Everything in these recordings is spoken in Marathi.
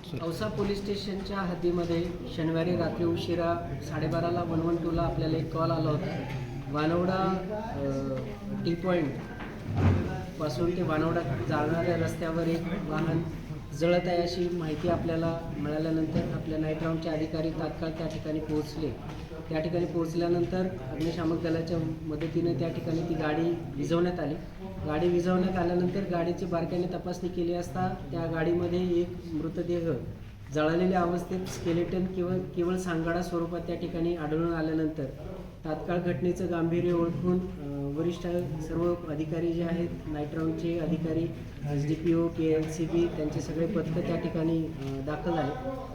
औसा पोलीस स्टेशनच्या हद्दीमध्ये शनिवारी रात्री उशिरा 12:30ला 112ला आपल्याला एक कॉल आला होता. वानवडा टी पॉईंट पासून ते वानवडा जाणाऱ्या रस्त्यावर एक वाहन जळत आहे अशी माहिती आपल्याला मिळाल्यानंतर आपल्या नाईट राऊंडचे अधिकारी तात्काळ त्या ठिकाणी पोहोचले. त्या ठिकाणी पोहोचल्यानंतर अग्निशामक दलाच्या मदतीने त्या ठिकाणी ती गाडी विझवण्यात आली. गाडी विझवण्यात आल्यानंतर गाडीची बारकाईने तपासणी केली असता त्या गाडीमध्ये एक मृतदेह जळालेल्या अवस्थेत स्केलेटन केवळ सांगाडा स्वरूपात त्या ठिकाणी आढळून आल्यानंतर तात्काळ घटनेचं गांभीर्य ओळखून वरिष्ठ सर्व अधिकारी जे आहेत, नाईट राऊंडचे अधिकारी, SDPO, KLCB त्यांचे सगळे पथकं त्या ठिकाणी दाखल झाले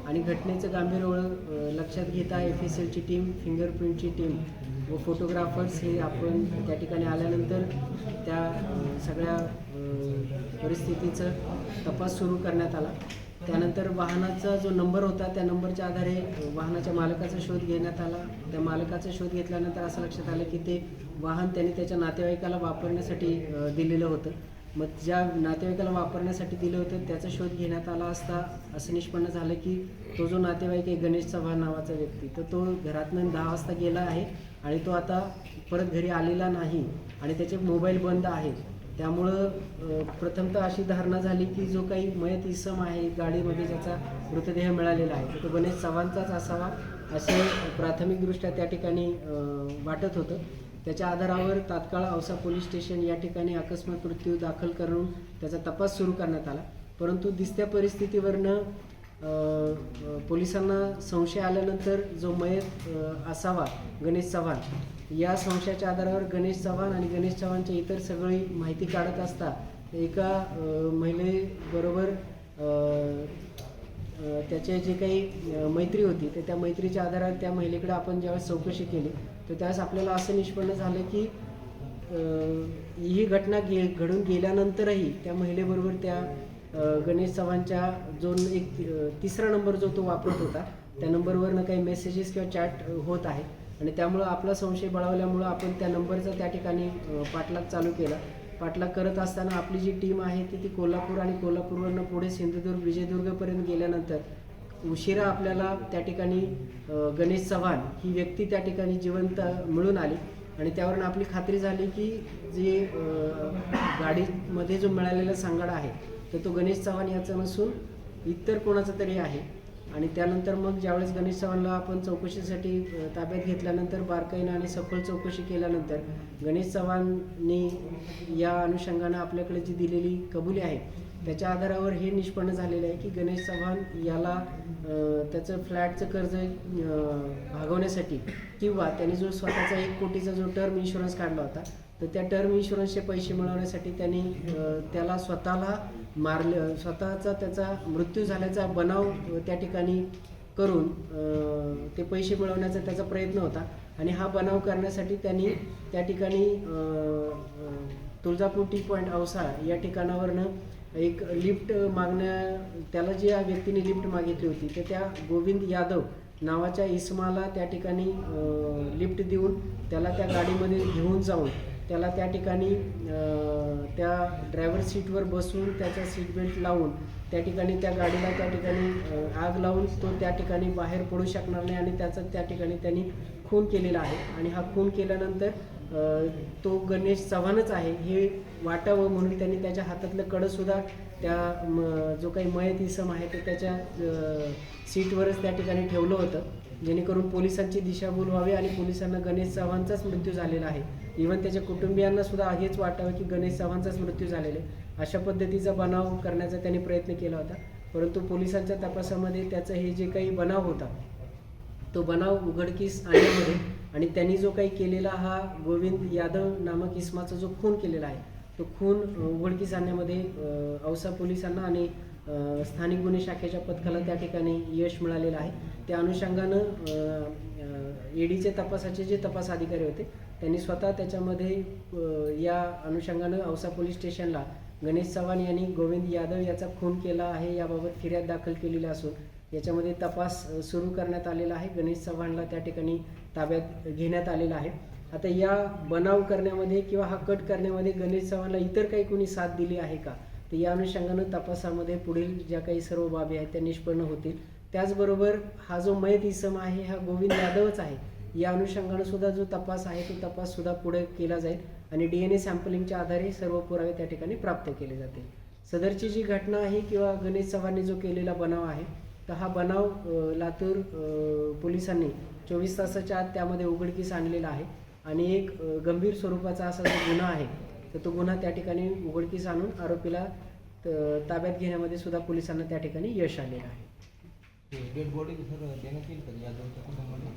आणि घटनेचं गांभीर्य लक्षात घेता FSLची टीम, फिंगरप्रिंटची टीम व फोटोग्राफर्स हे आपण त्या ठिकाणी आल्यानंतर त्या सगळ्या परिस्थितीचं तपास सुरू करण्यात आला. त्यानंतर वाहनाचा जो नंबर होता त्या नंबरच्या आधारे वाहनाच्या मालकाचा शोध घेण्यात आला. त्या मालकाचा शोध घेतल्यानंतर असं लक्षात आलं की ते वाहन त्यांनी त्याच्या नातेवाईकाला वापरण्यासाठी दिलेलं होतं. मग ज्या नातेवाईकाला वापरण्यासाठी दिलं होतं त्याचा शोध घेण्यात आला असता असं निष्पन्न झालं की तो जो नातेवाईक आहे गणेश चव्हाण नावाचा व्यक्ती, तर तो घरातून 10 वाजता गेला आहे आणि तो आता परत घरी आलेला नाही आणि त्याचे मोबाईल बंद आहेत. त्यामुळं प्रथमतः अशी धारणा झाली की जो काही मयत इसम आहे गाडीमध्ये ज्याचा मृतदेह मिळालेला आहे तो गणेश चव्हाणचाच असावा असे प्राथमिकदृष्ट्या त्या ठिकाणी वाटत होतं. त्याच्या आधारावर तात्काळ औसा पोलीस स्टेशन या ठिकाणी अकस्मात मृत्यू दाखल करून त्याचा तपास सुरू करण्यात आला. परंतु दिसत्या परिस्थितीवरनं पोलिसांना संशय आल्यानंतर जो मयत असावा गणेश चव्हाण या संशयाच्या आधारावर गणेश चव्हाण आणि गणेश चव्हाणच्या इतर सगळी माहिती काढत असता एका महिलेबरोबर त्याचे जे काही मैत्री होती तर त्या मैत्रीच्या आधारावर त्या महिलेकडे आपण ज्यावेळेस चौकशी केली तर त्यावेळेस आपल्याला असं निष्पन्न झालं की ही घटना घडून गेल्यानंतरही त्या महिलेबरोबर त्या गणेश चव्हाणच्या जो एक तिसरा नंबर जो तो वापरत होता त्या नंबरवरनं काही मेसेजेस किंवा चॅट होत आहे आणि त्यामुळं आपला संशय बळावल्यामुळं आपण त्या नंबरचा त्या ठिकाणी पाठलाग चालू केला. पाठलाग करत असताना आपली जी टीम आहे ती कोल्हापूर आणि कोल्हापूरवरनं पुढे सिंधुदुर्ग विजयदुर्गपर्यंत गेल्यानंतर उशिरा आपल्याला त्या ठिकाणी गणेश चव्हाण ही व्यक्ती त्या ठिकाणी जिवंत मिळून आली आणि त्यावरून आपली खात्री झाली की जे गाडीमध्ये जो मिळालेला सांगाडा आहे तर तो गणेश चव्हाण याचा नसून इतर कोणाचा तरी आहे. आणि त्यानंतर मग ज्यावेळेस गणेश चव्हाणला आपण चौकशीसाठी ताब्यात घेतल्यानंतर बारकाईनं आणि सखोल चौकशी केल्यानंतर गणेश चव्हाणनी या अनुषंगानं आपल्याकडे जी दिलेली कबुली आहे त्याच्या आधारावर हे निष्पन्न झालेलं आहे की गणेश चव्हाण याला त्याचं फ्लॅटचं कर्ज भागवण्यासाठी किंवा त्यांनी जो स्वतःचा 1 कोटीचा जो टर्म इन्शुरन्स काढला होता तर त्या टर्म इन्शुरन्सचे पैसे मिळवण्यासाठी त्यांनी त्याला स्वतःला मारलं, स्वतःचा त्याचा मृत्यू झाल्याचा बनाव त्या ठिकाणी करून ते पैसे मिळवण्याचा त्याचा प्रयत्न होता आणि हा बनाव करण्यासाठी त्यांनी त्या ठिकाणी तुळजापूर टी पॉईंट औसा या ठिकाणावरनं एक लिफ्ट त्याला जी या व्यक्तीने लिफ्ट मागितली होती तर त्या गोविंद यादव नावाच्या इसमाला त्या ठिकाणी लिफ्ट देऊन त्याला त्या गाडीमध्ये घेऊन जाऊन त्याला त्या ठिकाणी त्या ड्रायव्हर सीटवर बसून त्याचा सीट बेल्ट लावून त्या ठिकाणी त्या गाडीला त्या ठिकाणी आग लावून तो त्या ठिकाणी बाहेर पडू शकणार नाही आणि त्याचा त्या ठिकाणी त्यांनी खून केलेला आहे. आणि हा खून केल्यानंतर तो गणेश चव्हाणच आहे हे वाटावं म्हणून त्यांनी त्याच्या हातातलं कडंसुद्धा त्या जो काही मयत इसम आहे ते त्याच्या सीटवरच त्या ठिकाणी ठेवलं होतं जेणेकरून पोलिसांची दिशाभूल व्हावी आणि पोलिसांना गणेश चव्हाणचाच मृत्यू झालेला आहे. इव्हन त्याच्या कुटुंबियांना सुद्धा हेच वाटावं की गणेश चव्हाणचाच मृत्यू झालेला आहे अशा पद्धतीचा बनाव करण्याचा त्यांनी प्रयत्न केला होता. परंतु पोलिसांच्या तपासामध्ये त्याचं हे जे काही बनाव होता तो बनाव उघडकीस आणण्यामध्ये आणि त्यांनी जो काही केलेला हा गोविंद यादव नामक इसमाचा जो खून केलेला आहे तो खून उघडकीस आणण्यामध्ये औसा पोलिसांना आणि स्थानिक गुन्हे शाखेच्या पथकाला त्या ठिकाणी यश मिळालेलं आहे. त्या अनुषंगानं EDचे तपासाचे जे तपास अधिकारी होते त्यांनी स्वतः त्याच्यामध्ये या अनुषंगानं औसा पोलीस स्टेशनला गणेश चव्हाण यांनी गोविंद यादव याचा खून केला आहे याबाबत फिर्याद दाखल केलेली असून याच्यामध्ये तपास सुरू करण्यात आलेला आहे. गणेश चव्हाणला त्या ठिकाणी ताब्यात घेण्यात आलेला आहे. आता या बनाव करण्यामध्ये किंवा हा कट करण्यामध्ये गणेश चव्हाणला इतर काही कोणी साथ दिली आहे का तर या अनुषंगानं तपासामध्ये पुढील ज्या काही सर्व बाबी आहेत त्या निष्पन्न होतील. त्याचबरोबर हा जो मयत इसम आहे हा गोविंद यादवच आहे. या अनुषंगानं सुद्धा जो तपास आहे तो तपास सुद्धा पुढे केला जाईल आणि DNA सॅम्पलिंगच्या आधारे सर्व पुरावे त्या ठिकाणी प्राप्त केले जातील. सदरची जी घटना आहे किंवा गणेश चव्हाणने जो केलेला बनाव आहे तर हा बनाव लातूर पोलिसांनी 24 तासाच्या आत त्यामध्ये उघडकीस आणलेला आहे आणि एक गंभीर स्वरूपाचा असा जो गुन्हा आहे तर तो गुन्हा त्या ठिकाणी उघडकीस आणून आरोपीला ताब्यात घेण्यामध्ये सुद्धा पोलिसांना त्या ठिकाणी यश आलेलं आहे. डेड बॉडी सर देण्यात येईल का या दोनच्या कुटुंबाला?